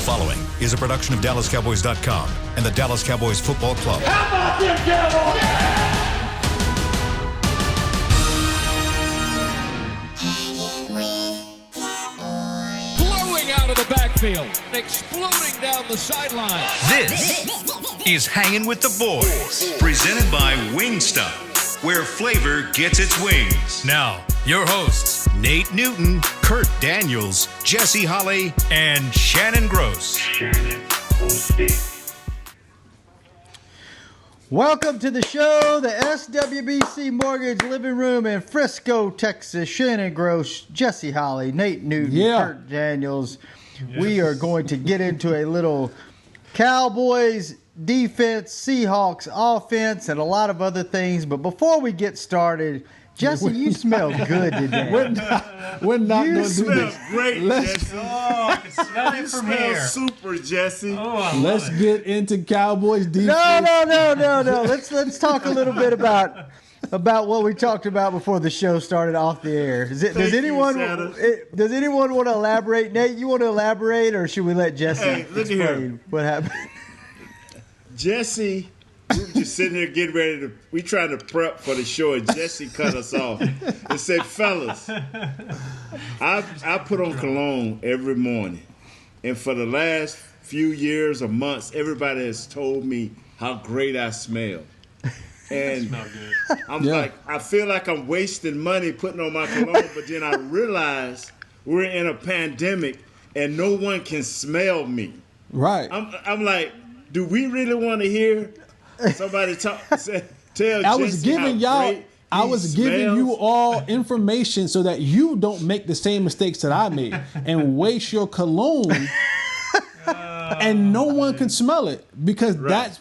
following is a production of DallasCowboys.com and the Dallas Cowboys Football Club. How about them Cowboys? Blowing out of the backfield, exploding down the sideline. This is Hangin' with the Boys, presented by Wingstop, where flavor gets its wings. Now, your hosts, Nate Newton, Kurt Daniels, Jesse Holley, and Shannon Gross. Welcome to the show, the SWBC Mortgage Living Room in Frisco, Texas. Shannon Gross, Jesse Holley, Nate Newton, Kurt Daniels. Yes. We are going to get into a little Cowboys defense, Seahawks offense, and a lot of other things. But before we get started, Jesse, you smell good today. We're not going to do this. Great, Jesse. Oh, I can smell it from here. Super, Jesse. Oh, Let's get into Cowboys defense. No. Let's talk a little bit about what we talked about before the show started off the air. Does anyone want to elaborate? Nate, you want to elaborate, or should we let Jesse explain what happened? Jesse, we were just sitting here getting ready to. We trying to prep for the show, and Jesse cut us off and said, "Fellas, I put on cologne every morning, and for the last few years or months, everybody has told me how great I smell." And I'm like, I feel like I'm wasting money putting on my cologne, but then I realize we're in a pandemic and no one can smell me. Right. I'm like, do we really want to hear somebody tell I was Jesse giving y'all. I was giving you all information so that you don't make the same mistakes that I made and waste your cologne. And no one can smell it because that's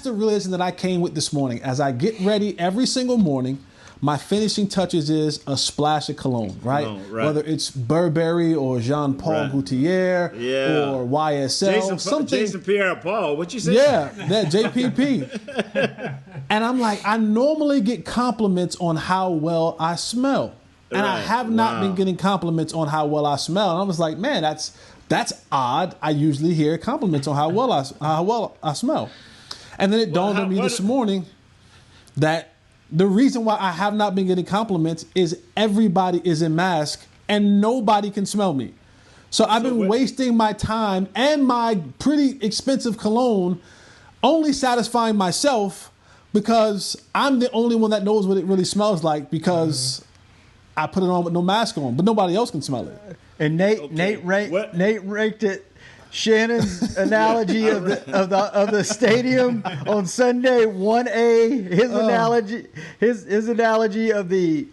the realization that I came with this morning. As I get ready every single morning, my finishing touches is a splash of cologne, right? Whether it's Burberry or Jean-Paul Gaultier or YSL, Jason Pierre-Paul, what you say? Yeah, that JPP. And I'm like, I normally get compliments on how well I smell. And I have not been getting compliments on how well I smell. And I was like, man, that's odd. I usually hear compliments on how well I smell. And then it dawned on me this morning that the reason why I have not been getting compliments is everybody is in mask and nobody can smell me. So I've been wasting my time and my pretty expensive cologne only satisfying myself because I'm the only one that knows what it really smells like because I put it on with no mask on, but nobody else can smell it. And Nate ranked it. Shannon's analogy of the stadium on Sunday 1A. His analogy of the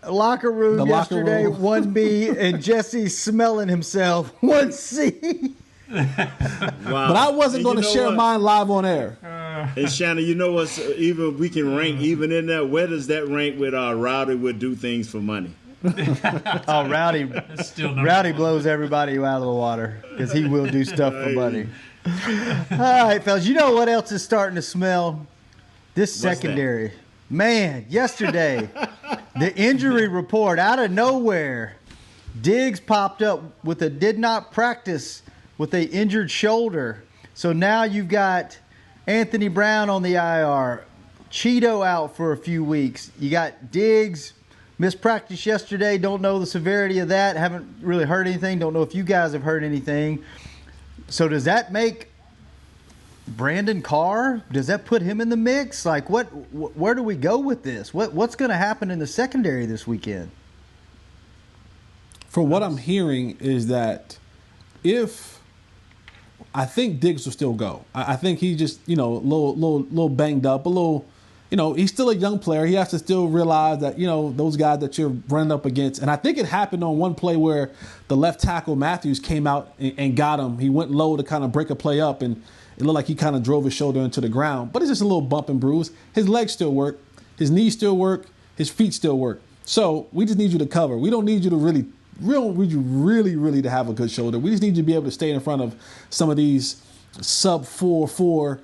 locker room yesterday 1B, and Jesse smelling himself 1C. But I wasn't going to share mine live on air. And Shannon, you know what's even we can rank even in there. Where does that rank with Rowdy would do things for money? Oh, Rowdy blows everybody out of the water because he will do stuff for money. All right, fellas, you know what else is starting to smell? This secondary. Man, yesterday, the injury report out of nowhere. Diggs popped up with a did not practice with an injured shoulder. So now you've got Anthony Brown on the IR, Cheeto out for a few weeks. You got Diggs. Missed practice yesterday. Don't know the severity of that. Haven't really heard anything. Don't know if you guys have heard anything. So does that make Brandon Carr? Does that put him in the mix? Like, where do we go with this? What's going to happen in the secondary this weekend? From what I'm hearing is that I think Diggs will still go. I think he just a little banged up, a little. He's still a young player. He has to still realize that, those guys that you're running up against. And I think it happened on one play where the left tackle Matthews came out and got him. He went low to kind of break a play up, and it looked like he kind of drove his shoulder into the ground. But it's just a little bump and bruise. His legs still work. His knees still work. His feet still work. So we just need you to cover. We don't need you to really to have a good shoulder. We just need you to be able to stay in front of some of these sub 4-4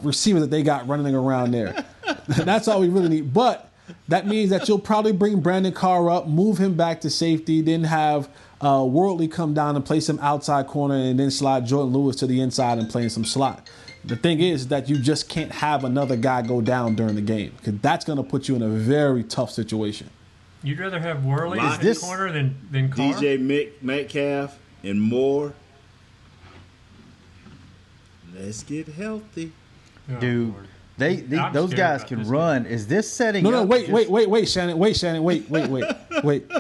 receivers that they got running around there. That's all we really need. But that means that you'll probably bring Brandon Carr up, move him back to safety, then have Worldly come down and play some outside corner and then slide Jordan Lewis to the inside and play some slot. The thing is that you just can't have another guy go down during the game because that's going to put you in a very tough situation. You'd rather have Worley in the corner than Carr? DJ Metcalf and Moore. Let's get healthy. Oh, Dude, Lord. those guys can run. Is this setting No, up? wait, Shannon. Wait.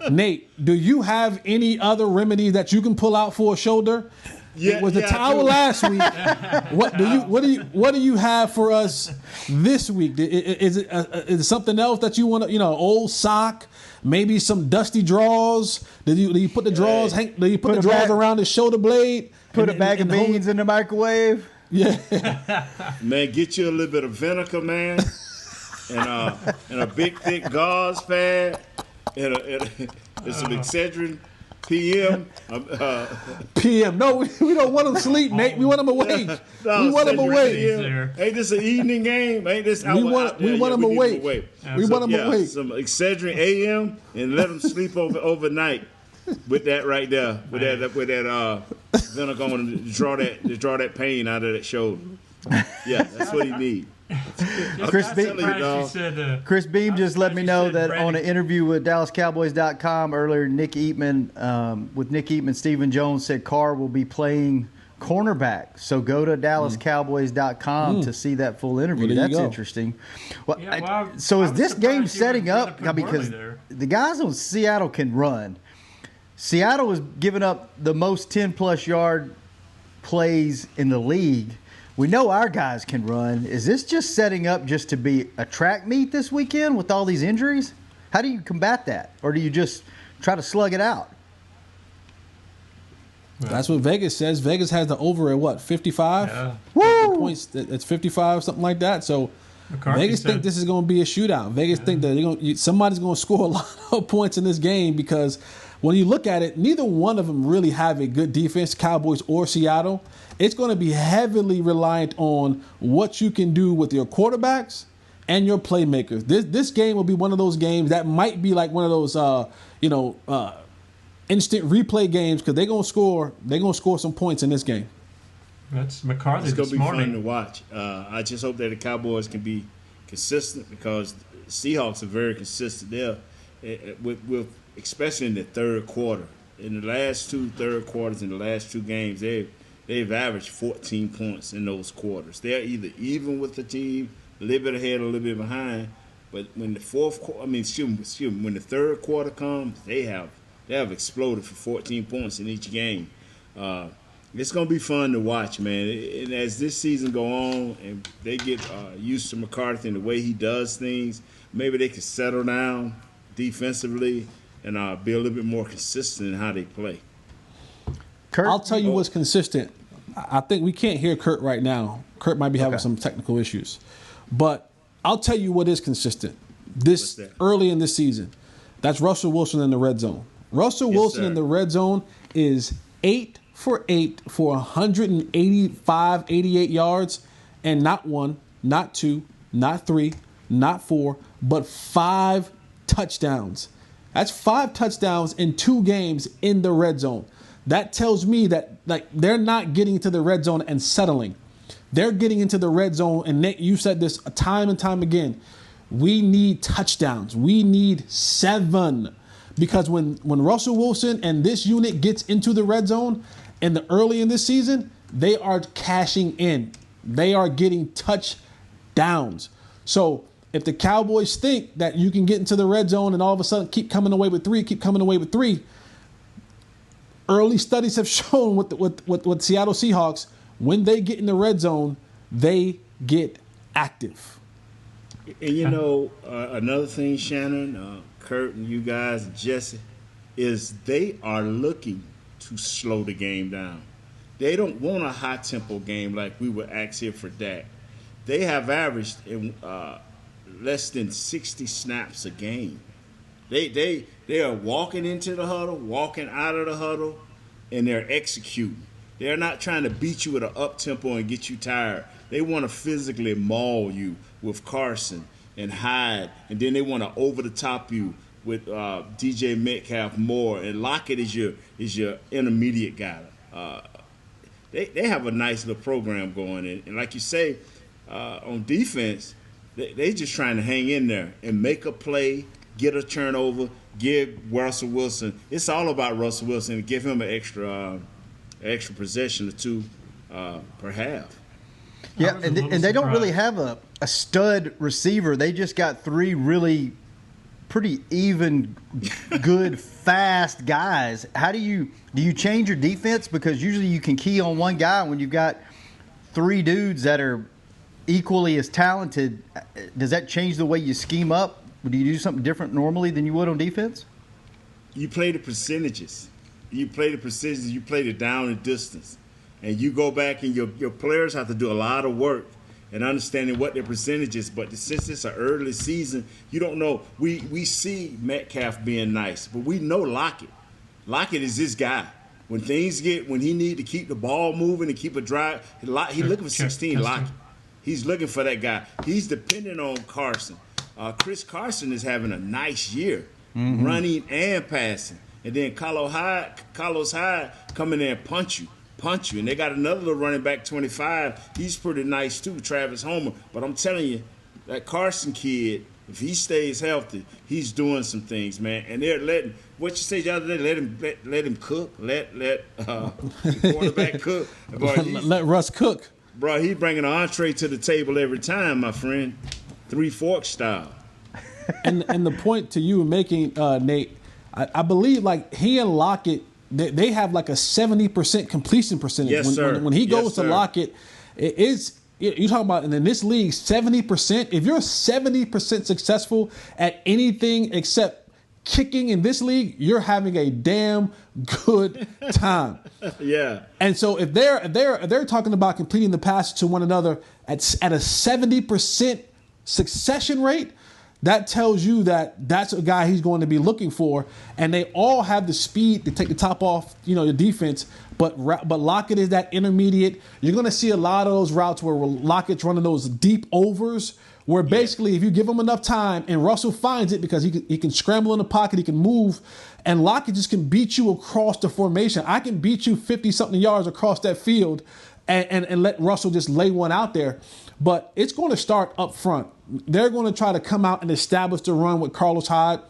Nate, do you have any other remedy that you can pull out for a shoulder? Yeah, it was the towel last week. What do you have for us this week? Is it something else that you want to, old sock, maybe some dusty drawers? Do you put the drawers? Do you put the drawers around his shoulder blade? Put a bag of beans in the microwave. Yeah. Man, get you a little bit of vinegar, man, and a big thick gauze pad, and some Excedrin PM. PM. No, we don't want him to sleep, Nate. We want him awake. We want him awake. Ain't this an evening game? Ain't this? We want him awake. We want him awake. Some Excedrin AM and let him sleep overnight with that right there. With that vinegar on to draw that pain out of that shoulder. Yeah, that's what he needs. Chris Beam just let me know that on an interview with DallasCowboys.com earlier, Nick Eatman, Stephen Jones said Carr will be playing cornerback. So go to DallasCowboys.com to see that full interview. That's interesting. Well, so is this game setting up? Because the guys on Seattle can run. Seattle is giving up the most 10-plus yard plays in the league. We know our guys can run. Is this just setting up just to be a track meet this weekend with all these injuries? How do you combat that? Or do you just try to slug it out? That's what Vegas says. Vegas has the over at what, 55? Yeah. Woo! Points. It's 55, something like that. So McCarthy Vegas think this is going to be a shootout. Vegas think that somebody's going to score a lot of points in this game because when you look at it, neither one of them really have a good defense, Cowboys or Seattle. It's going to be heavily reliant on what you can do with your quarterbacks and your playmakers. This game will be one of those games that might be like one of those, instant replay games because they're going to score. They're going to score some points in this game. That's McCarthy. It's going to be morning. fun to watch. I just hope that the Cowboys can be consistent because the Seahawks are very consistent there, with especially in the third quarter. In the last two third quarters, in the last two games, they've averaged 14 points in those quarters. They're either even with the team, a little bit ahead, or a little bit behind. But when the when the third quarter comes, they have exploded for 14 points in each game. It's going to be fun to watch, man. And as this season go on and they get used to McCarthy and the way he does things, maybe they can settle down defensively and be a little bit more consistent in how they play. Kurt? I'll tell you what's consistent. I think we can't hear Kurt right now. Kurt might be having some technical issues. But I'll tell you what is consistent. This early in this season, that's Russell Wilson in the red zone. Russell Wilson in the red zone is 8 for 8 for 185, 88 yards, and not 1, not 2, not 3, not 4, but 5 touchdowns. That's 5 touchdowns in 2 games in the red zone. That tells me that they're not getting into the red zone and settling. They're getting into the red zone, and Nick, you said this time and time again. We need touchdowns. We need 7. Because when Russell Wilson and this unit gets into the red zone early in this season, they are cashing in. They are getting touchdowns. So if the Cowboys think that you can get into the red zone and all of a sudden keep coming away with 3, early studies have shown with Seattle Seahawks, when they get in the red zone, they get active. And another thing, Shannon, Kurt and you guys, Jesse, is they are looking to slow the game down. They don't want a high-tempo game like we were asked here for Dak. They have averaged in less than 60 snaps a game. They are walking into the huddle, walking out of the huddle, and they're executing. They're not trying to beat you with an up-tempo and get you tired. They want to physically maul you with Carson and Hyde, and then they want to over-the-top you DJ Metcalf more, and Lockett is your intermediate guy. They have a nice little program going, and like you say, on defense, they just trying to hang in there and make a play, get a turnover, give Russell Wilson. It's all about Russell Wilson. Give him an extra possession or two per half. Yeah, and they don't really have a stud receiver. They just got three really pretty even, good, fast guys. How do you change your defense? Because usually you can key on one guy when you've got three dudes that are equally as talented. Does that change the way you scheme up? Do you do something different normally than you would on defense? You play the percentages. You play the down and distance. And you go back and your players have to do a lot of work and understanding what their percentage is. But since it's an early season, you don't know. We see Metcalf being nice, but we know Lockett. Lockett is this guy. When he need to keep the ball moving and keep a drive, he's looking for 16 Lockett. He's looking for that guy. He's dependent on Carson. Chris Carson is having a nice year, running and passing. And then Carlos Hyde come in there and punch you. And they got another little running back, 25. He's pretty nice too, Travis Homer. But I'm telling you, that Carson kid, if he stays healthy, he's doing some things, man. And they're letting, what you say the other day, let him cook, let the quarterback cook. Boy, let Russ cook. Bro, he's bringing an entree to the table every time, my friend. 3-fork style. And the point to you making, Nate, I believe like he and Lockett, they have like a 70% completion percentage. Yes, sir. When he goes Yes, to sir. Lockett, you're talking about, and in this league, 70%. If you're 70% successful at anything except kicking in this league, you're having a damn good time. Yeah. And so if they're talking about completing the pass to one another at a 70% succession rate, that tells you that that's a guy he's going to be looking for. And they all have the speed to take the top off, your defense. But Lockett is that intermediate. You're going to see a lot of those routes where Lockett's running those deep overs, where basically if you give him enough time and Russell finds it because he can scramble in the pocket, he can move, and Lockett just can beat you across the formation. I can beat you 50-something yards across that field and let Russell just lay one out there. But it's going to start up front. They're going to try to come out and establish the run with Carlos Hyde,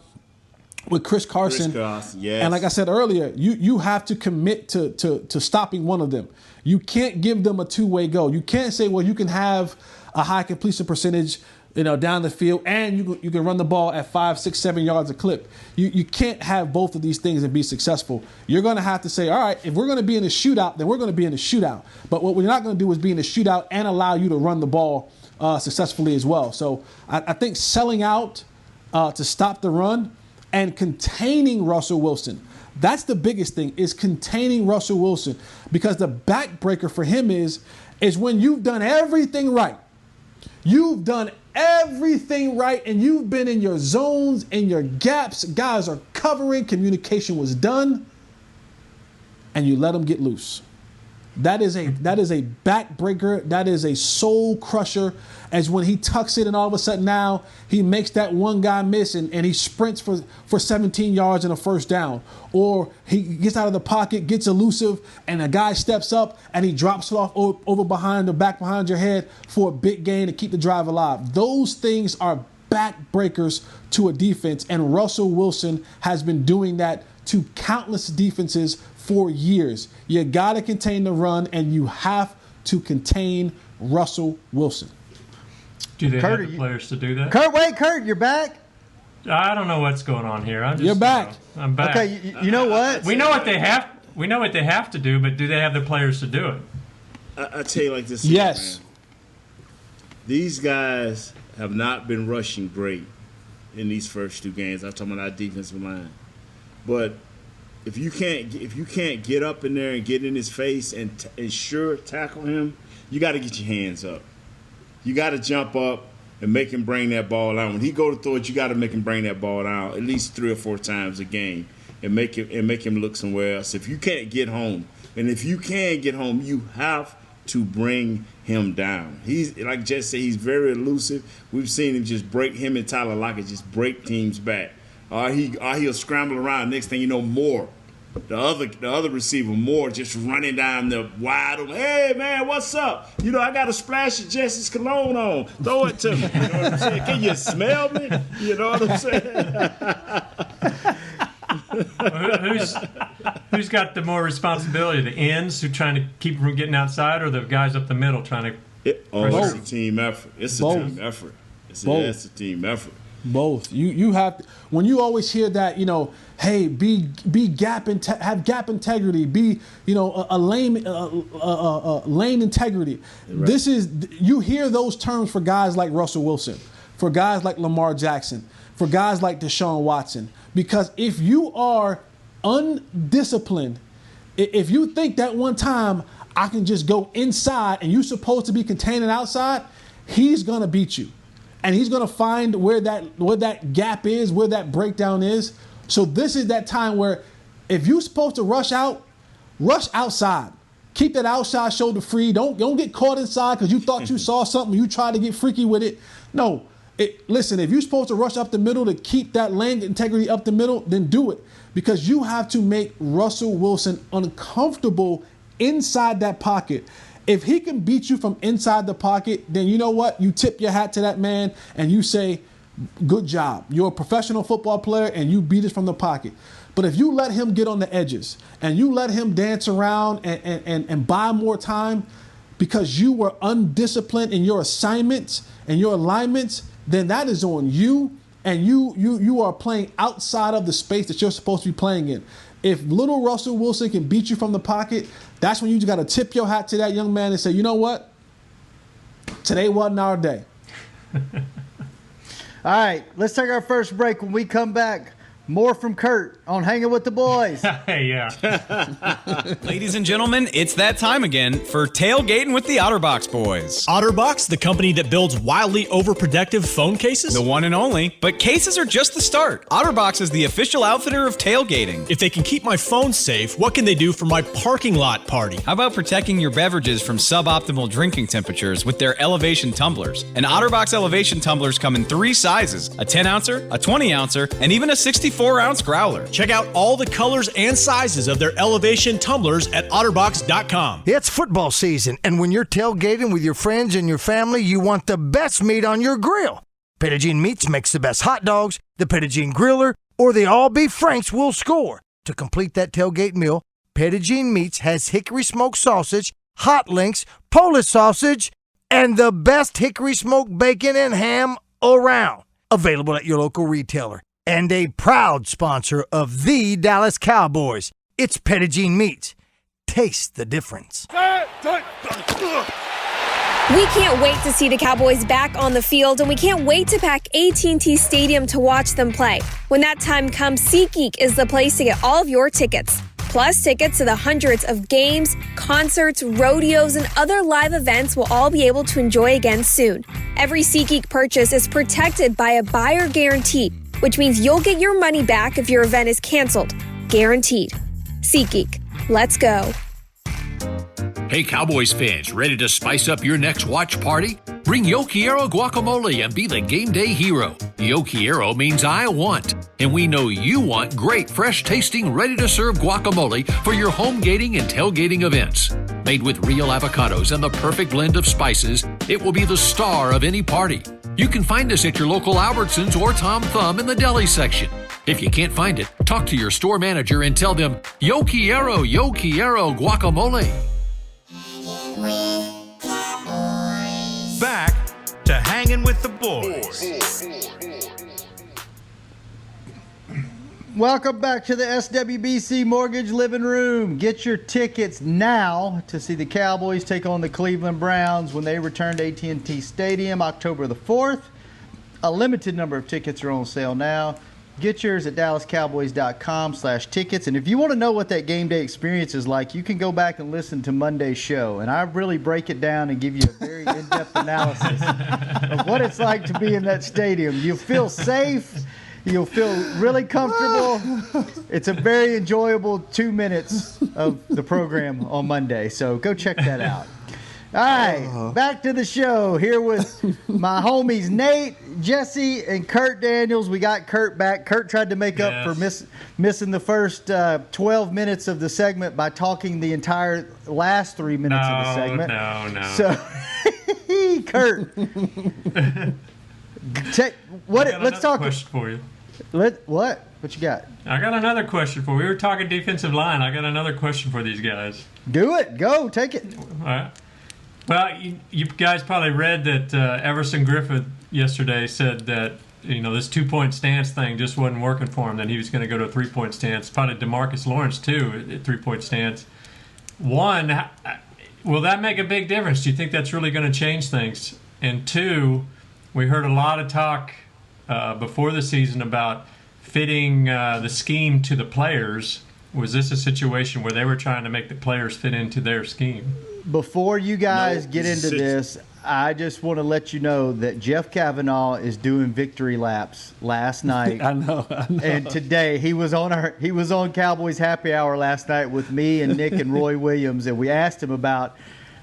with Chris Carson. Yes. And like I said earlier, you have to commit to stopping one of them. You can't give them a two-way go. You can't say, well, you can have a high completion percentage, down the field, and you can run the ball at 5, 6, 7 yards a clip. You can't have both of these things and be successful. You're going to have to say, all right, if we're going to be in a shootout, then we're going to be in a shootout. But what we're not going to do is be in a shootout and allow you to run the ball successfully as well. So I think selling out to stop the run and containing Russell Wilson. That's the biggest thing, is containing Russell Wilson, because the backbreaker for him is when you've done everything right. You've done everything right, and you've been in your zones and your gaps. Guys are covering, communication was done, and you let them get loose. That is a backbreaker. That is a soul crusher. As when he tucks it and all of a sudden now he makes that one guy miss and he sprints for 17 yards and a first down. Or he gets out of the pocket, gets elusive, and a guy steps up and he drops it off over behind your head for a big gain to keep the drive alive. Those things are backbreakers to a defense, and Russell Wilson has been doing that to countless defenses for years. You got to contain the run, and you have to contain Russell Wilson. Do they have the players to do that? Kurt, you're back? I don't know what's going on here. You're back. I'm back. Okay, you know what? We know what they have. We know what they have to do, but do they have the players to do it? I tell you like this. Yes. Man. These guys have not been rushing great in these first two games. I'm talking about our defensive line, but if you can't get up in there and get in his face and sure tackle him, you got to get your hands up. You got to jump up and make him bring that ball out. When he go to throw it, you got to make him bring that ball out at least 3 or 4 times a game and make him look somewhere else. If you can't get home, and if you can get home, you have to bring him down. He's, like Jess said, he's very elusive. We've seen him just break, him and Tyler Lockett just break teams back. or he'll scramble around. Next thing you know, Moore, the other receiver, Moore, just running down the wide open. Hey man, what's up? You know, I got a splash of Jesse's cologne on. Throw it to me. You know what I'm saying? Can you smell me? You know what I'm saying? Who's got the more responsibility? The ends who trying to keep from getting outside, or the guys up the middle trying to? It's a team effort. It's a team effort. It's a team effort. Both. You have to, when you always hear that, you know, hey, have gap integrity, be, you know, a lane integrity. Right. This is, you hear those terms for guys like Russell Wilson, for guys like Lamar Jackson, for guys like Deshaun Watson, because if you are undisciplined, if you think that one time I can just go inside and you're supposed to be containing outside, he's gonna beat you. And he's going to find where that gap is, where that breakdown is. So this is that time where if you're supposed to rush outside. Keep that outside shoulder free. Don't get caught inside because you thought you saw something. You tried to get freaky with it. No. Listen, if you're supposed to rush up the middle to keep that lane integrity up the middle, then do it. Because you have to make Russell Wilson uncomfortable inside that pocket. If he can beat you from inside the pocket, then you know what? You tip your hat to that man and you say, good job. You're a professional football player and you beat us from the pocket. But if you let him get on the edges and you let him dance around and buy more time because you were undisciplined in your assignments and your alignments, then that is on you, and you are playing outside of the space that you're supposed to be playing in. If little Russell Wilson can beat you from the pocket, that's when you just got to tip your hat to that young man and say, you know what? Today wasn't our day. All right, let's take our first break. When we come back, more from Kurt on Hanging with the Boys. Hey, yeah. Ladies and gentlemen, it's that time again for Tailgating with the OtterBox Boys. OtterBox, the company that builds wildly overprotective phone cases? The one and only. But cases are just the start. OtterBox is the official outfitter of Tailgating. If they can keep my phone safe, what can they do for my parking lot party? How about protecting your beverages from suboptimal drinking temperatures with their elevation tumblers? And OtterBox elevation tumblers come in 3 sizes: a 10-ouncer, a 20-ouncer, and even a 64-ounce growler. Check out all the colors and sizes of their elevation tumblers at otterbox.com. It's football season, and when you're tailgating with your friends and your family, you want the best meat on your grill. Pettigene Meats makes the best hot dogs, the Pettigene Griller, or the all-beef Franks will score. To complete that tailgate meal, Pettigene Meats has hickory smoked sausage, hot links, Polish sausage, and the best hickory smoked bacon and ham around. Available at your local retailer. And a proud sponsor of the Dallas Cowboys. It's Pettigene Meats. Taste the difference. We can't wait to see the Cowboys back on the field, and we can't wait to pack AT&T Stadium to watch them play. When that time comes, SeatGeek is the place to get all of your tickets. Plus, tickets to the hundreds of games, concerts, rodeos, and other live events we'll all be able to enjoy again soon. Every SeatGeek purchase is protected by a buyer guarantee, which means you'll get your money back if your event is canceled. Guaranteed. SeatGeek. Let's go. Hey, Cowboys fans, ready to spice up your next watch party? Bring Yo Quiero guacamole and be the game day hero. Yo Quiero means I want, and we know you want great, fresh-tasting, ready-to-serve guacamole for your home gating and tailgating events. Made with real avocados and the perfect blend of spices, it will be the star of any party. You can find us at your local Albertsons or Tom Thumb in the deli section. If you can't find it, talk to your store manager and tell them, Yo Quiero guacamole. Back to Hanging with the Boys. Welcome back to the SWBC Mortgage Living Room. Get your tickets now to see the Cowboys take on the Cleveland Browns when they return to AT&T Stadium October the 4th. A limited number of tickets are on sale now. Get yours at DallasCowboys.com/tickets. And if you want to know what that game day experience is like, you can go back and listen to Monday's show. And I really break it down and give you a very in-depth analysis of what it's like to be in that stadium. You'll feel safe. You'll feel really comfortable. It's a very enjoyable 2 minutes of the program on Monday. So go check that out. All right, back to the show here with my homies Nate, Jesse, and Kurt Daniels. We got Kurt back. Kurt tried to make up for missing the first 12 minutes of the segment by talking the entire last 3 minutes of the segment. No. So, Kurt, let's talk. Question for you. What you got? I got another question for you. We were talking defensive line. I got another question for these guys. Do it. Go. Take it. All right. Well, you guys probably read that Everson Griffith yesterday said that, this 2-point stance thing just wasn't working for him, that he was going to go to a 3-point stance. Probably DeMarcus Lawrence, too, at 3-point stance. One, will that make a big difference? Do you think that's really going to change things? And two, we heard a lot of talk before the season about fitting the scheme to the players. Was this a situation where they were trying to make the players fit into their scheme? Before you guys get into this, I just want to let you know that Jeff Kavanaugh is doing victory laps last night. I know. And today he was on Cowboys Happy Hour last night with me and Nick and Roy Williams, and we asked him about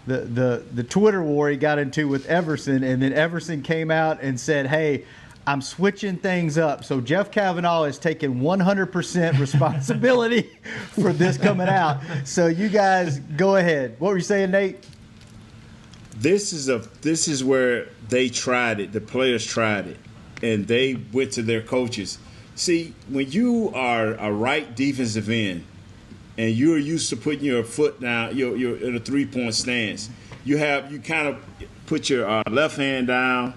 the Twitter war he got into with Everson, and then Everson came out and said, "Hey, I'm switching things up." So Jeff Kavanaugh is taking 100% responsibility for this coming out. So you guys go ahead. What were you saying, Nate? This is where they tried it. The players tried it, and they went to their coaches. See, when you are a right defensive end, and you're used to putting your foot down, you're in a 3-point stance. You kind of put your left hand down,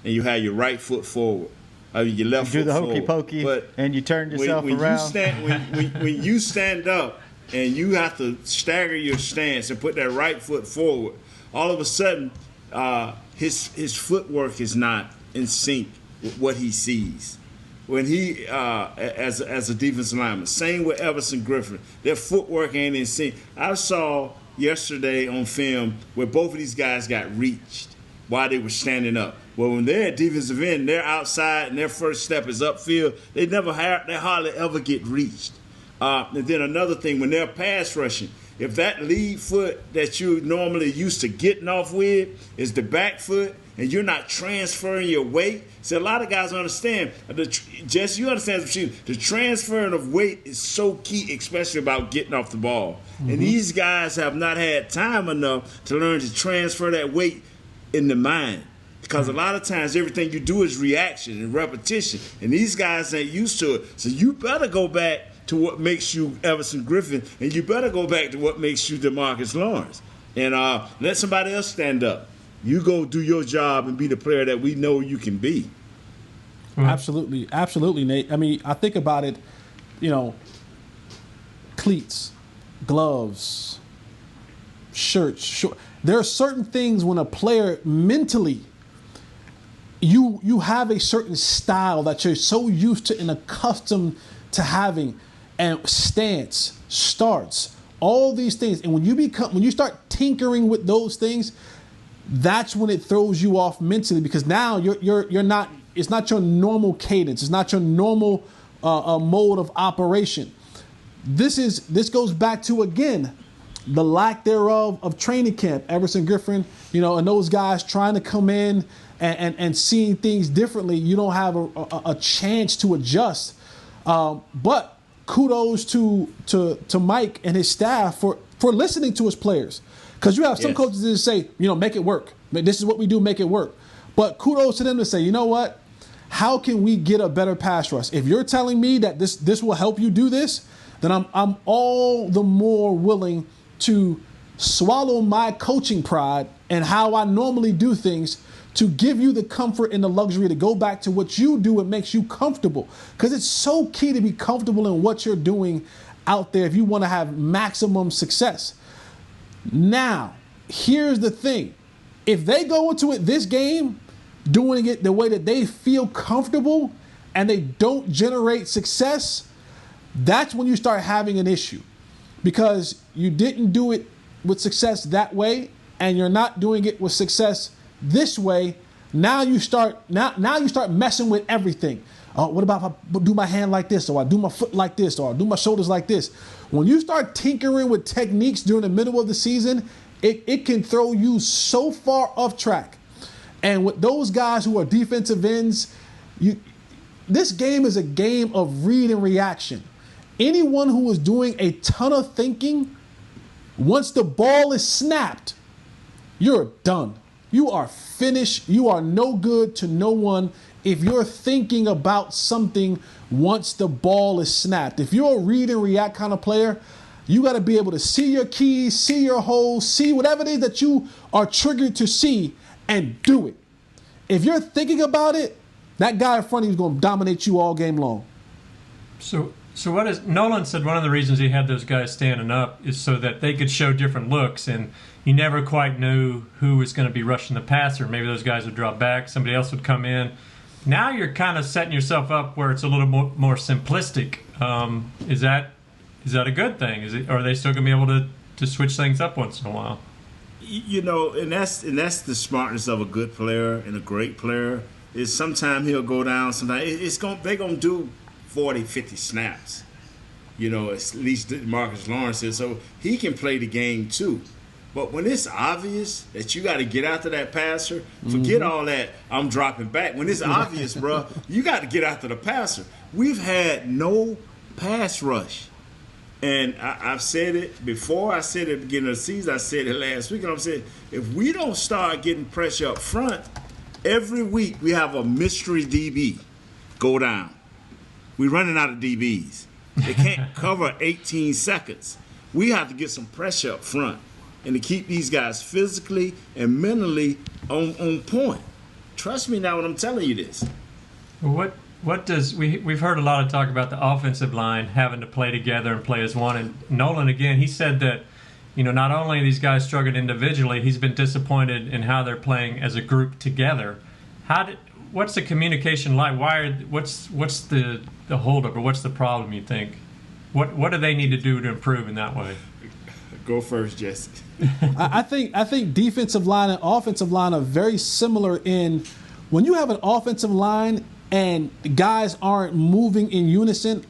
and you have your right foot forward. Your left you foot forward. Do the hokey pokey, and you turn yourself around. When you stand up and you have to stagger your stance and put that right foot forward, all of a sudden his footwork is not in sync with what he sees. When he, as a defensive lineman, same with Everson Griffin, their footwork ain't in sync. I saw yesterday on film where both of these guys got reached while they were standing up. Well, when they're at defensive end, they're outside and their first step is upfield. They hardly ever get reached. And then another thing, when they're pass rushing, if that lead foot that you're normally used to getting off with is the back foot, and you're not transferring your weight. See, a lot of guys understand. Jess, you understand the transferring of weight is so key, especially about getting off the ball. Mm-hmm. And these guys have not had time enough to learn to transfer that weight in the mind. Because a lot of times everything you do is reaction and repetition. And these guys ain't used to it. So you better go back to what makes you Everson Griffin, and you better go back to what makes you DeMarcus Lawrence. And let somebody else stand up. You go do your job and be the player that we know you can be. Absolutely, Nate. I mean, I think about it, cleats, gloves, shirts, short. There are certain things when a player mentally, you have a certain style that you're so used to and accustomed to having, and stance, starts, all these things. And when you start tinkering with those things, that's when it throws you off mentally, because now you're not. It's not your normal cadence. It's not your normal mode of operation. This goes back to, again, the lack thereof of training camp. Everson Griffin, and those guys trying to come in and seeing things differently. You don't have a chance to adjust. But kudos to Mike and his staff for listening to his players. Because you have some coaches that say, make it work. This is what we do, make it work. But kudos to them to say, you know what? How can we get a better pass rush? If you're telling me that this will help you do this, then I'm all the more willing to swallow my coaching pride and how I normally do things to give you the comfort and the luxury to go back to what you do and makes you comfortable. Because it's so key to be comfortable in what you're doing out there if you want to have maximum success. Now, here's the thing. If they go into this game doing it the way that they feel comfortable and they don't generate success, that's when you start having an issue. Because you didn't do it with success that way, and you're not doing it with success this way. Now you start messing with everything. What about if I do my hand like this, or I do my foot like this, or I do my shoulders like this? When you start tinkering with techniques during the middle of the season, It can throw you so far off track. And with those guys who are defensive ends, this game is a game of read and reaction. Anyone who is doing a ton of thinking, once the ball is snapped, you're done. You are finished. You are no good to no one if you're thinking about something once the ball is snapped. If you're a read and react kind of player, you got to be able to see your keys, see your holes, see whatever it is that you are triggered to see and do it. If you're thinking about it, that guy in front of you is going to dominate you all game long. So what is Nolan said one of the reasons he had those guys standing up is so that they could show different looks, and you never quite knew who was going to be rushing the passer. Maybe those guys would drop back, somebody else would come in. Now you're kind of setting yourself up where it's a little more simplistic. Is that a good thing? Or are they still going to be able to switch things up once in a while? You know, and that's the smartness of a good player and a great player. Is sometimes he'll go down. Sometimes they're gonna do 40, 50 snaps. You know, at least Marcus Lawrence is, so he can play the game too. But when it's obvious that you got to get after that passer, forget all that I'm dropping back. When it's obvious, bro, you got to get after the passer. We've had no pass rush. And I've said it before. I said it at the beginning of the season. I said it last week. And I'm saying, if we don't start getting pressure up front, every week we have a mystery DB go down. We're running out of DBs. They can't cover 18 seconds. We have to get some pressure up front and to keep these guys physically and mentally on point. Trust me now when I'm telling you this. What does we've heard a lot of talk about the offensive line having to play together and play as one. And Nolan, again, he said that, you know, not only are these guys struggling individually, he's been disappointed in how they're playing as a group together. What's the communication like? What's the holdup, or what's the problem, you think? What do they need to do to improve in that way? Go first, Jesse. I think defensive line and offensive line are very similar in when you have an offensive line and guys aren't moving in unison.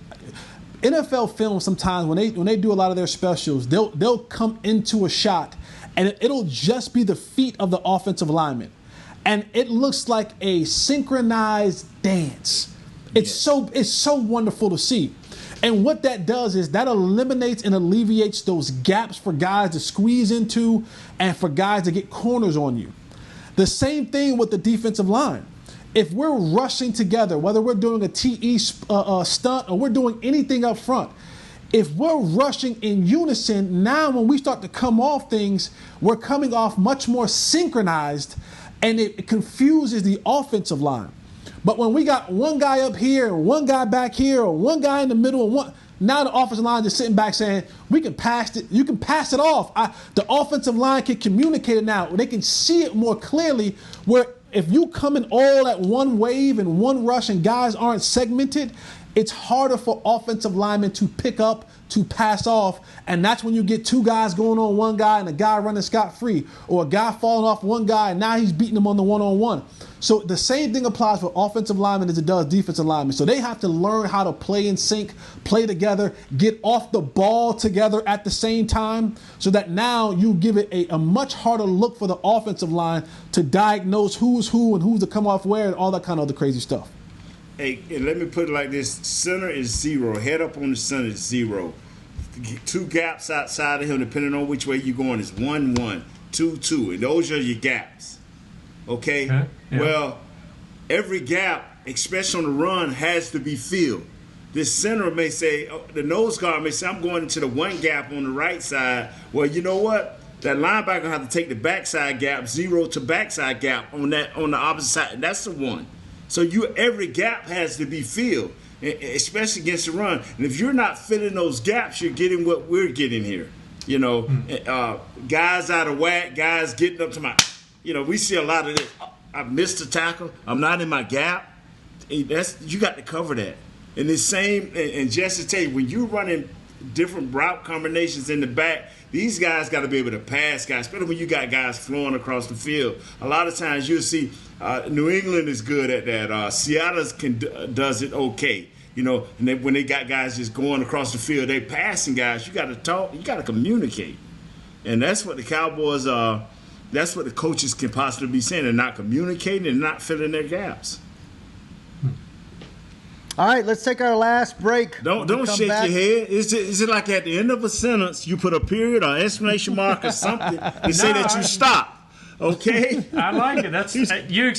NFL film sometimes when they do a lot of their specials, they'll come into a shot and it'll just be the feet of the offensive lineman, and it looks like a synchronized dance. It's so wonderful to see. And what that does is that eliminates and alleviates those gaps for guys to squeeze into and for guys to get corners on you. The same thing with the defensive line. If we're rushing together, whether we're doing a TE stunt or we're doing anything up front, if we're rushing in unison, now when we start to come off things, we're coming off much more synchronized, and it confuses the offensive line. But when we got one guy up here and one guy back here or one guy in the middle, and now the offensive line is sitting back saying, we can pass it, you can pass it off. The offensive line can communicate it now. They can see it more clearly, where if you come in all at one wave and one rush and guys aren't segmented, it's harder for offensive linemen to pick up, to pass off, and that's when you get two guys going on one guy and a guy running scot-free, or a guy falling off one guy and now he's beating him on the one-on-one. So the same thing applies for offensive linemen as it does defensive linemen. So they have to learn how to play in sync, play together, get off the ball together at the same time, so that now you give it a much harder look for the offensive line to diagnose who's who and who's to come off where and all that kind of other crazy stuff. Hey, and let me put it like this. Center is 0. Head up on the center is 0. Two gaps outside of him, depending on which way you're going, is 1-1, 2-2. And those are your gaps. Okay? Yeah. Well, every gap, especially on the run, has to be filled. This center may say, the nose guard may say, I'm going into the one gap on the right side. Well, you know what? That linebacker have to take the backside gap, 0 to backside gap on the opposite side. And that's the one. So every gap has to be filled, especially against the run. And if you're not filling those gaps, you're getting what we're getting here. You know, guys out of whack, guys getting up to we see a lot of this. I missed a tackle. I'm not in my gap. You got to cover that. And the same, and Jesse tell you, when you're running different route combinations in the back, these guys got to be able to pass guys, especially when you got guys flowing across the field. A lot of times you'll see New England is good at that. Seattle does it okay. You know, and when they got guys just going across the field, they passing guys. You got to talk. You got to communicate. And that's what the Cowboys are. That's what the coaches can possibly be saying. They're not communicating and not filling their gaps. All right, let's take our last break. Don't shake your head. Is it like at the end of a sentence you put a period or exclamation mark or something to say that you stop? Okay. I like it. That's you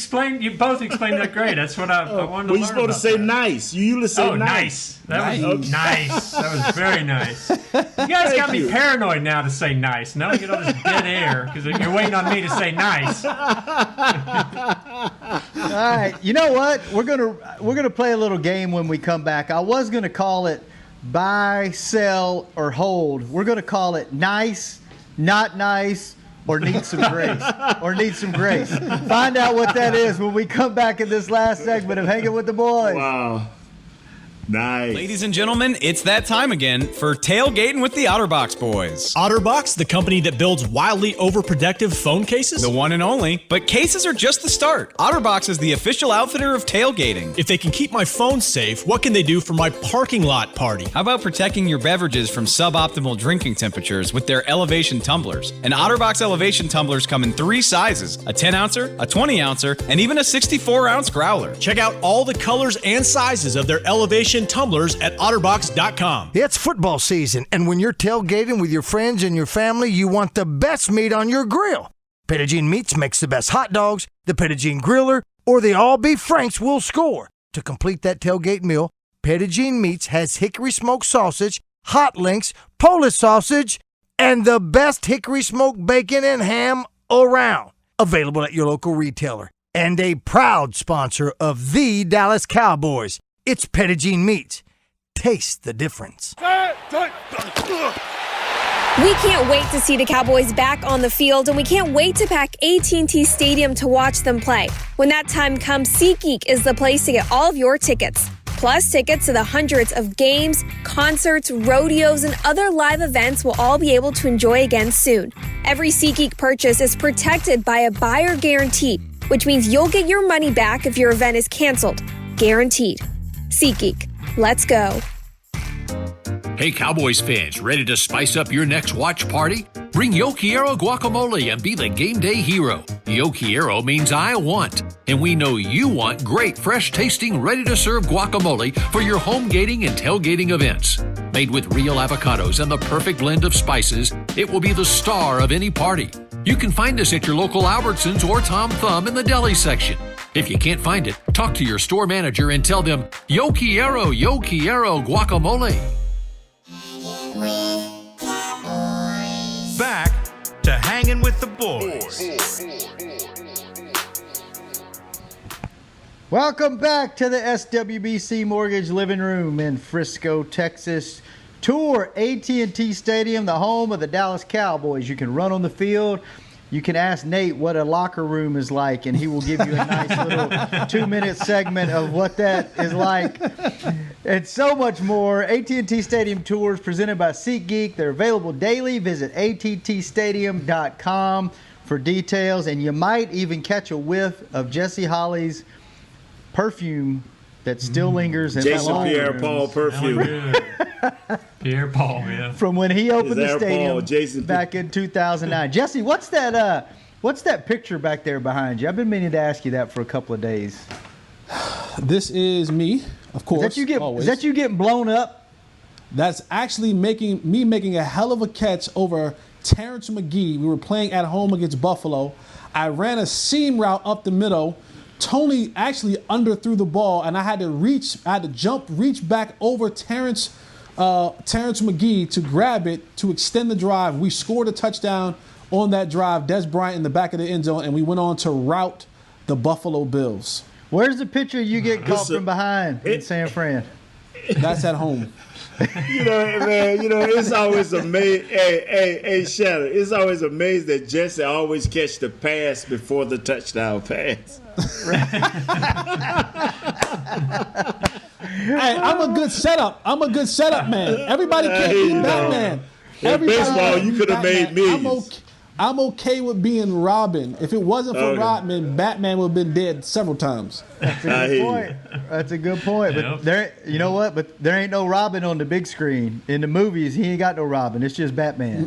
both explained that great. That's what I wanted to learn. Well, you're supposed to say that. Nice. You usually say nice. That was nice. That was very nice. You guys got me paranoid now to say nice. Now I get all this dead air because you're waiting on me to say nice. All right. You know what? We're gonna play a little game when we come back. I was gonna call it buy, sell, or hold. We're gonna call it nice, not nice, or need some grace. Find out what that is when we come back in this last segment of Hanging with the Boys. Wow. Nice. Ladies and gentlemen, it's that time again for Tailgating with the OtterBox Boys. OtterBox, the company that builds wildly overprotective phone cases? The one and only. But cases are just the start. OtterBox is the official outfitter of tailgating. If they can keep my phone safe, what can they do for my parking lot party? How about protecting your beverages from suboptimal drinking temperatures with their elevation tumblers? And OtterBox elevation tumblers come in 3 sizes: a 10-ouncer, a 20-ouncer, and even a 64-ounce growler. Check out all the colors and sizes of their elevation tumblers at otterbox.com. It's football season, and when you're tailgating with your friends and your family, you want the best meat on your grill. Pettigene Meats makes the best hot dogs, the Pettigene Griller, or the all-beef Franks will score. To complete that tailgate meal, Pettigene Meats has hickory smoked sausage, hot links, Polish sausage, and the best hickory smoked bacon and ham around. Available at your local retailer. And a proud sponsor of the Dallas Cowboys. It's Pettigene Meats. Taste the difference. We can't wait to see the Cowboys back on the field, and we can't wait to pack AT&T Stadium to watch them play. When that time comes, SeatGeek is the place to get all of your tickets. Plus, tickets to the hundreds of games, concerts, rodeos, and other live events we'll all be able to enjoy again soon. Every SeatGeek purchase is protected by a buyer guarantee, which means you'll get your money back if your event is canceled. Guaranteed. SeatGeek. Let's go. Hey, Cowboys fans, ready to spice up your next watch party? Bring Yo Quiero guacamole and be the game day hero. Yo Quiero means I want, and we know you want great, fresh-tasting, ready-to-serve guacamole for your home gating and tailgating events. Made with real avocados and the perfect blend of spices, it will be the star of any party. You can find us at your local Albertsons or Tom Thumb in the deli section. If you can't find it, talk to your store manager and tell them, Yo Quiero guacamole. Back to Hanging with the Boys. Welcome back to the SWBC Mortgage Living Room in Frisco, Texas. Tour AT&T Stadium, the home of the Dallas Cowboys. You can run on the field. You can ask Nate what a locker room is like, and he will give you a nice little 2-minute segment of what that is like. And so much more. AT&T Stadium tours presented by SeatGeek. They're available daily. Visit attstadium.com for details, and you might even catch a whiff of Jesse Holly's perfume that still lingers in Jason that Pierre-Paul perfume. Pierre-Paul, yeah. From when he opened the stadium Jason back in 2009. Jesse, what's that picture back there behind you? I've been meaning to ask you that for a couple of days. This is me, of course. Is that you getting blown up? That's actually making a hell of a catch over Terrence McGee. We were playing at home against Buffalo. I ran a seam route up the middle. Tony actually underthrew the ball, and I had to reach back over Terrence McGee to grab it to extend the drive. We scored a touchdown on that drive. Des Bryant in the back of the end zone, and we went on to rout the Buffalo Bills. Where's the picture you get caught from behind in San Fran? That's at home. It's always amazing. Hey, Shannon, it's always amazing that Jesse always catch the pass before the touchdown pass. Hey, I'm a good setup man. Everybody can't be Batman. In baseball, you could have made millions. I'm okay with being Robin. If it wasn't for Robin, Batman would have been dead several times. That's a good point. That's a good point. But there, you know what? But there ain't no Robin on the big screen. In the movies, he ain't got no Robin. It's just Batman.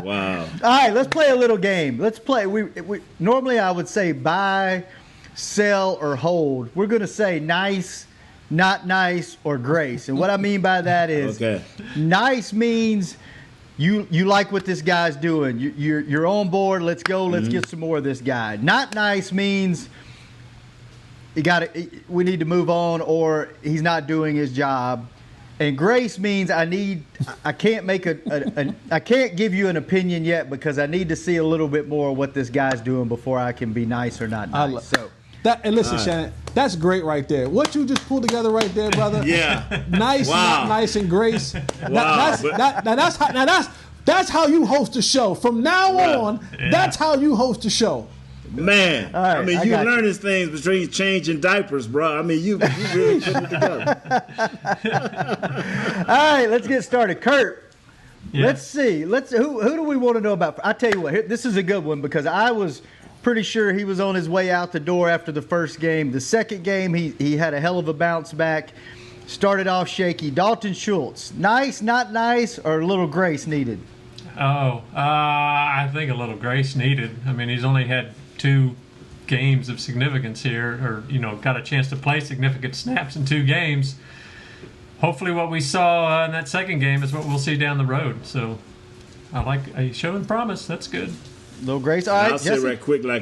Wow. All right, let's play a little game. Let's play. We normally I would say buy, sell, or hold. We're gonna say nice, not nice, or grace. And what I mean by that is, nice means you like what this guy's doing. You're on board. Let's go. Let's get some more of this guy. Not nice means we need to move on, or he's not doing his job. And grace means I can't give you an opinion yet because I need to see a little bit more of what this guy's doing before I can be nice or not nice. And listen, Shannon, that's great right there. What you just pulled together right there, brother. Yeah. Nice, not nice, and grace. That's how you host a show. From now on, that's how you host a show. Man, right, I mean, you learning things between changing diapers, bro. I mean, you really put it together. All right, let's get started. Kurt, let's see. Who do we want to know about? I tell you what, this is a good one because I was pretty sure he was on his way out the door after the first game. The second game, he had a hell of a bounce back. Started off shaky. Dalton Schultz, nice, not nice, or a little grace needed? I think a little grace needed. I mean, he's only had 2 games of significance here, or got a chance to play significant snaps in 2 games. Hopefully what we saw in that second game is what we'll see down the road. So I like showing promise. That's good. Little grace. All right, I'll say right quick, I'll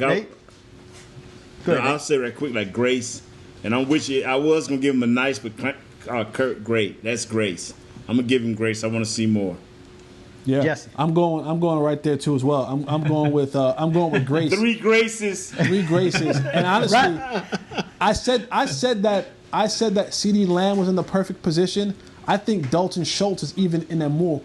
say right quick, like grace, and I'm with you. I was gonna give him a nice, but Kurt, great. That's grace. I'm gonna give him grace. I want to see more. Yeah, Jesse. I'm going right there too as well. I'm going with grace. 3 graces. 3 graces. And honestly, I said that CeeDee Lamb was in the perfect position. I think Dalton Schultz is even in a more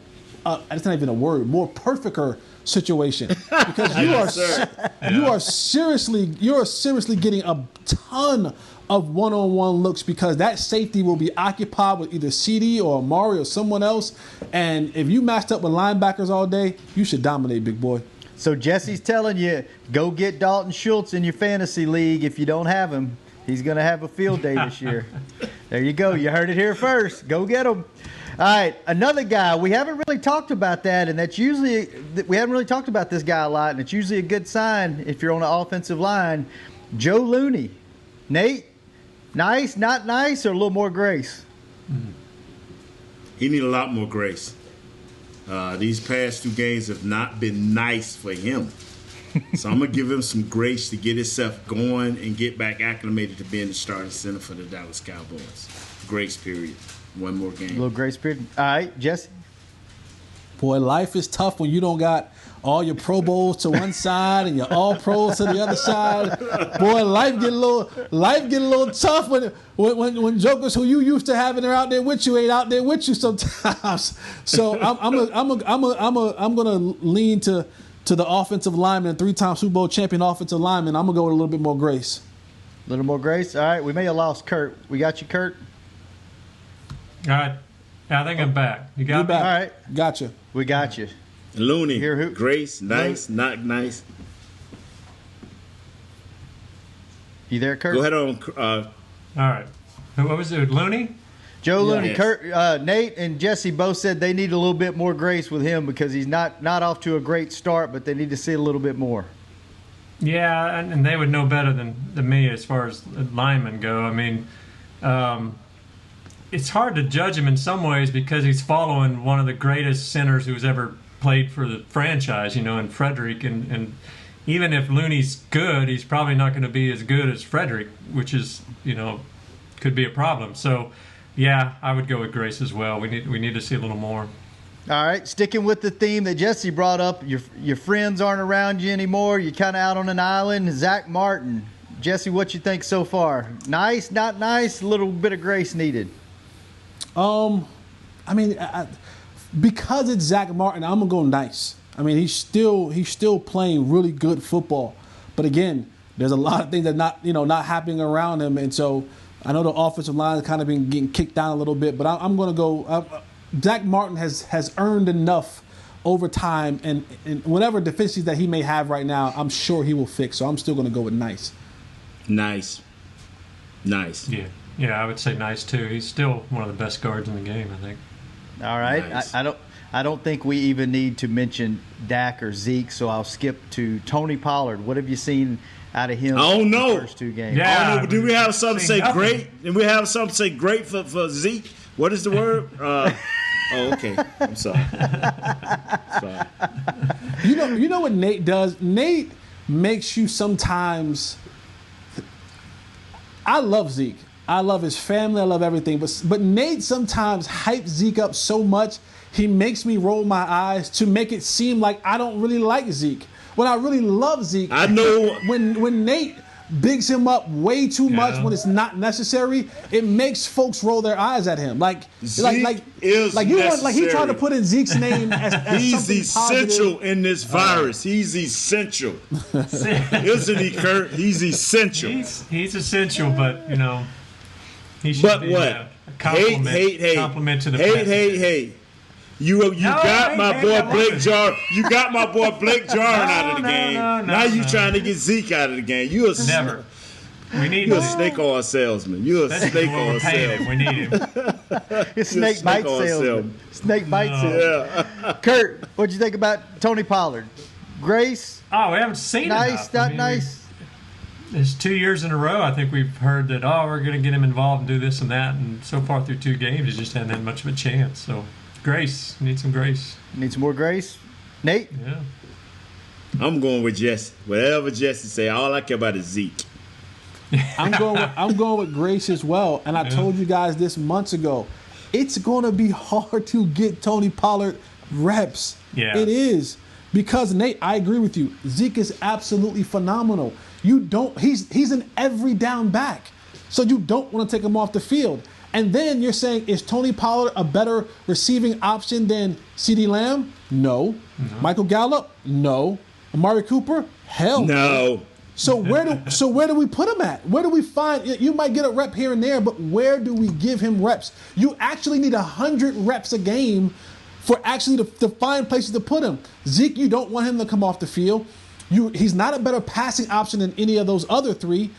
it's not even a word, more perfecter situation because you are seriously getting a ton of one-on-one looks because that safety will be occupied with either CD or Amari or someone else. And if you matched up with linebackers all day, you should dominate, big boy. So Jesse's telling you, go get Dalton Schultz in your fantasy league. If you don't have him, he's going to have a field day this year. There you go. You heard it here first. Go get him. All right, another guy. We haven't really talked about that, and we haven't really talked about this guy a lot, and it's usually a good sign if you're on the offensive line. Joe Looney. Nate? Nice, not nice, or a little more grace? He need a lot more grace. These past 2 games have not been nice for him. So I'm going to give him some grace to get himself going and get back acclimated to being the starting center for the Dallas Cowboys. Grace period. 1 more game. A little grace period. All right, Jesse? Boy, life is tough when you don't got all your Pro Bowls to one side and your All Pros to the other side. Boy, life get a little tough when jokers who you used to having are out there with you ain't out there with you sometimes. So I'm gonna lean to the offensive lineman, 3-time Super Bowl champion offensive lineman. I'm gonna go with a little bit more grace. A little more grace. All right, we may have lost Kurt. We got you, Kurt. All right. I think I'm back. You got me? All right. Gotcha. We got you. Looney, grace, nice, not nice. You there, Kurt? Go ahead on. All right. What was it, Looney? Joe Looney. Yes. Kurt, Nate and Jesse both said they need a little bit more grace with him because he's not off to a great start, but they need to see a little bit more. Yeah, and they would know better than me as far as linemen go. I mean, it's hard to judge him in some ways because he's following one of the greatest centers who's ever played for the franchise, in Frederick. And even if Looney's good, he's probably not going to be as good as Frederick, which is, could be a problem. So, yeah, I would go with grace as well. We need to see a little more. All right, sticking with the theme that Jesse brought up, your friends aren't around you anymore. You're kind of out on an island. Zack Martin. Jesse, what you think so far? Nice, not nice, a little bit of grace needed. I mean, because it's Zack Martin, I'm gonna go nice. I mean, he's still playing really good football, but again, there's a lot of things that not happening around him, and so I know the offensive line has kind of been getting kicked down a little bit, but I'm gonna go. Zack Martin has earned enough over time, and whatever deficiencies that he may have right now, I'm sure he will fix. So I'm still going to go with nice. Nice. Yeah, I would say nice too. He's still one of the best guards in the game, I think. All right. Nice. I don't think we even need to mention Dak or Zeke, so I'll skip to Tony Pollard. What have you seen out of him in the first two games? Yeah. I don't know. Do we have something to say nothing. great? And we have something to say great for Zeke? What is the word? Okay. I'm sorry. You know what Nate does? Nate makes you sometimes. I love Zeke. I love his family. I love everything. But Nate sometimes hypes Zeke up so much, he makes me roll my eyes to make it seem like I don't really like Zeke. When I really love Zeke, I know. When Nate bigs him up way too much when it's not necessary, it makes folks roll their eyes at him. He tried to put in Zeke's name as he's something essential positive. in this virus. He's essential, isn't he, Kurt? He's essential. He's essential, but he should But be what? a compliment to the hate. You got my boy Blake Jarwin. You got my boy Blake Jarwin out of the game. Now you trying to get Zeke out of the game. You never. We need You're a snake oil salesman. You're a snake oil salesman. We need him. Snake bite salesman. Snake bite salesman. Yeah. Kurt, what'd you think about Tony Pollard? Grace? Oh, we haven't seen nice, enough. not nice. It's 2 years in a row. I think we've heard that, we're going to get him involved and do this and that. And so far through 2 games, he just hadn't had much of a chance. So, grace. Need some grace. Need some more grace? Nate? Yeah. I'm going with Jesse. Whatever Jesse say, all I care about is Zeke. I'm going with Grace as well. And I told you guys this months ago. It's going to be hard to get Tony Pollard reps. Yeah. It is. Because, Nate, I agree with you. Zeke is absolutely phenomenal. He's an every down back. So you don't want to take him off the field. And then you're saying, is Tony Pollard a better receiving option than CeeDee Lamb? No. Michael Gallup? No. Amari Cooper? Hell no. So where do we put him at? Where do we find? You might get a rep here and there, but where do we give him reps? You actually need 100 reps a game for actually to find places to put him. Zeke, you don't want him to come off the field. He's not a better passing option than any of those other three.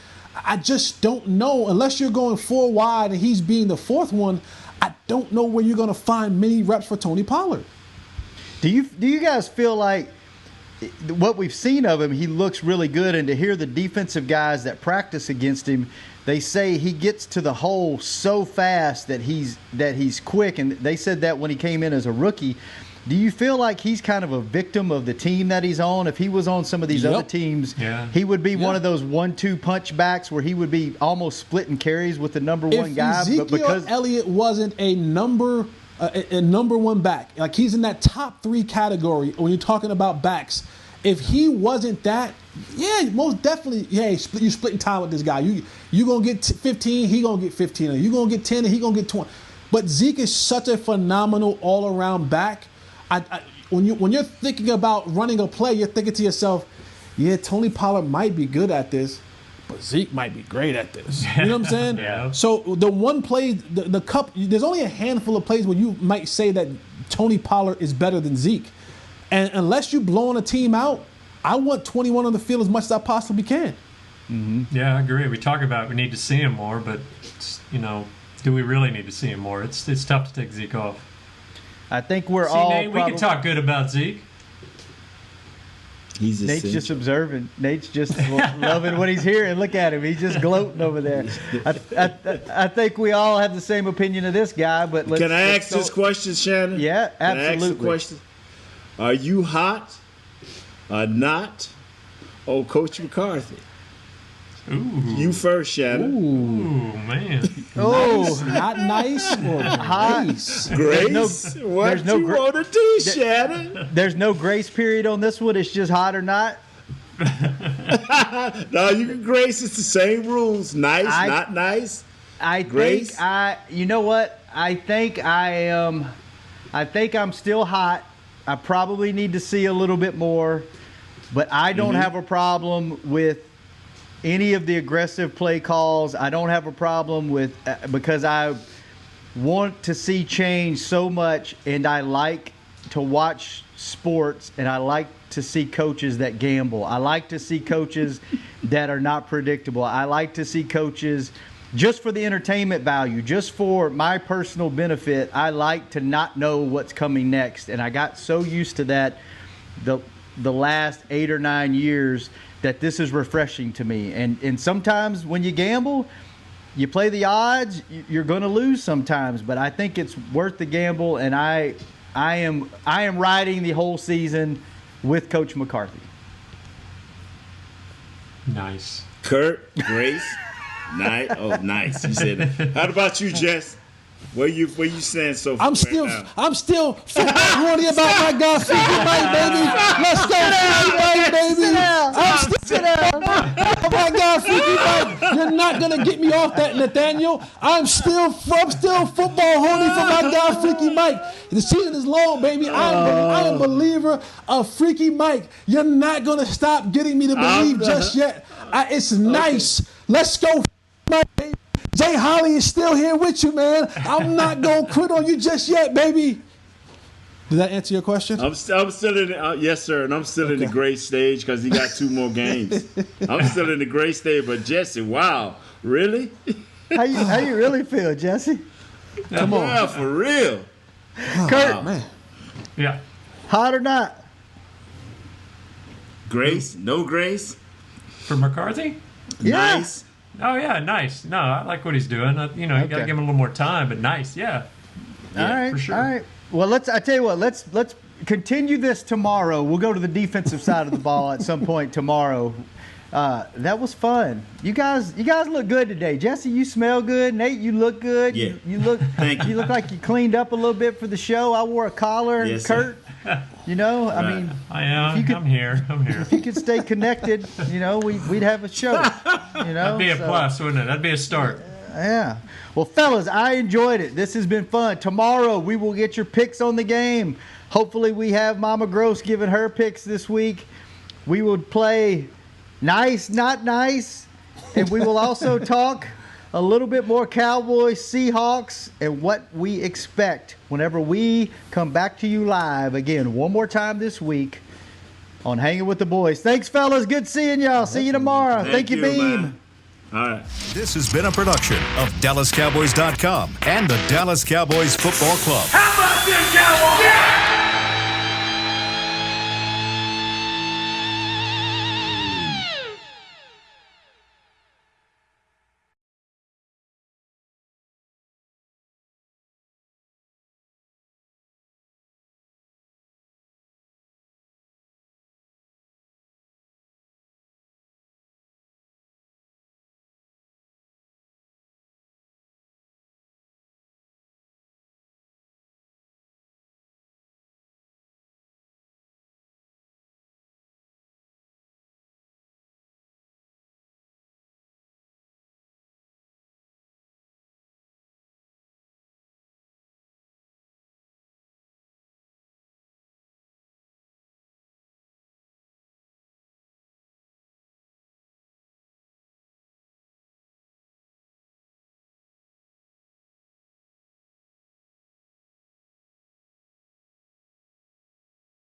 I just don't know. Unless you're going 4 wide and he's being the 4th one, I don't know where you're going to find many reps for Tony Pollard. Do you guys feel like what we've seen of him, he looks really good, and to hear the defensive guys that practice against him, they say he gets to the hole so fast that he's quick, and they said that when he came in as a rookie. Do you feel like he's kind of a victim of the team that he's on? If he was on some of these other teams, he would be one of those 1-2 punch backs where he would be almost splitting carries with the number one guy. Ezekiel But because Elliott wasn't a number one back, like he's in that top 3 category when you're talking about backs. If he wasn't that, most definitely, you're splitting time with this guy. You gonna get 15, he gonna get 15. You gonna get 10, and he gonna get 20. But Zeke is such a phenomenal all-around back. When you're thinking about running a play, you're thinking to yourself, Tony Pollard might be good at this, but Zeke might be great at this. You know what I'm saying? Yeah. So the one play, the cup, there's only a handful of plays where you might say that Tony Pollard is better than Zeke. And unless you're blowing a team out, I want 21 on the field as much as I possibly can. Mm-hmm. Yeah, I agree. We talk about we need to see him more, but do we really need to see him more? It's tough to take Zeke off. I think we're Nate, we can talk good about Zeke. Nate's just observing. Nate's just loving what he's hearing. Look at him. He's just gloating over there. I think we all have the same opinion of this guy. But can I ask this question, Shannon? Yeah, absolutely. Can I ask the question? Are you hot or not on Coach McCarthy? Ooh. You first, Shannon. Ooh, man. Nice, not nice or Grace? Grace? What you want to do, Shannon? There's no grace period on this one. It's just hot or not. No, you can grace. It's the same rules. Nice, not nice. Grace? You know what? I think I'm still hot. I probably need to see a little bit more, but I don't have a problem with any of the aggressive play calls. I don't have a problem with because I want to see change so much, and I like to watch sports, and I like to see coaches that gamble. I like to see coaches that are not predictable. I like to see coaches just for the entertainment value, just for my personal benefit. I like to not know what's coming next, and I got so used to that the last 8 or 9 years that this is refreshing to me. And sometimes when you gamble, you play the odds, you're going to lose sometimes, but I think it's worth the gamble, and I am riding the whole season with Coach McCarthy. Nice. Kurt, Grace, nice. Oh, nice. You said that. How about you, Jess? Where you stand so far? I'm still football horny about my guy Freaky Mike, baby. Let's go, Freaky Mike, baby. I'm still my guy Freaky Mike. You're not gonna get me off that, Nathaniel. I'm still football horny for my guy Freaky Mike. The season is long, baby. I am a believer of Freaky Mike. You're not gonna stop getting me to believe just yet. It's nice. Let's go, Mike, baby. Jay Holly is still here with you, man. I'm not going to quit on you just yet, baby. Did that answer your question? I'm still in yes, sir, and I'm still in the gray stage because he got 2 more games. I'm still in the gray stage, but Jesse, wow, really? How you really feel, Jesse? Come on. Yeah, for real. Kurt, man. Yeah. Hot or not? Grace? No grace? For McCarthy? Yeah. Nice. Oh, yeah, nice. No, I like what he's doing. You got to give him a little more time, but nice, yeah. All right, for sure. all right. Well, I tell you what, let's continue this tomorrow. We'll go to the defensive side of the ball at some point tomorrow. That was fun. You guys look good today. Jesse, you smell good. Nate, you look good. Yeah. You look you look like you cleaned up a little bit for the show. I wore a collar. Yes, Kurt, I mean, I am. I'm here. if you could stay connected, we'd have a show. That'd be a plus, wouldn't it? That'd be a start. Yeah. Well, fellas, I enjoyed it. This has been fun. Tomorrow we will get your picks on the game. Hopefully we have Mama Gross giving her picks this week. We will play nice, not nice, and we will also talk a little bit more Cowboys, Seahawks, and what we expect whenever we come back to you live again one more time this week on Hanging with the Boys. Thanks, fellas. Good seeing y'all. See you tomorrow. Thank you, Beam. Man. All right. This has been a production of DallasCowboys.com and the Dallas Cowboys Football Club. How about this, Cowboys?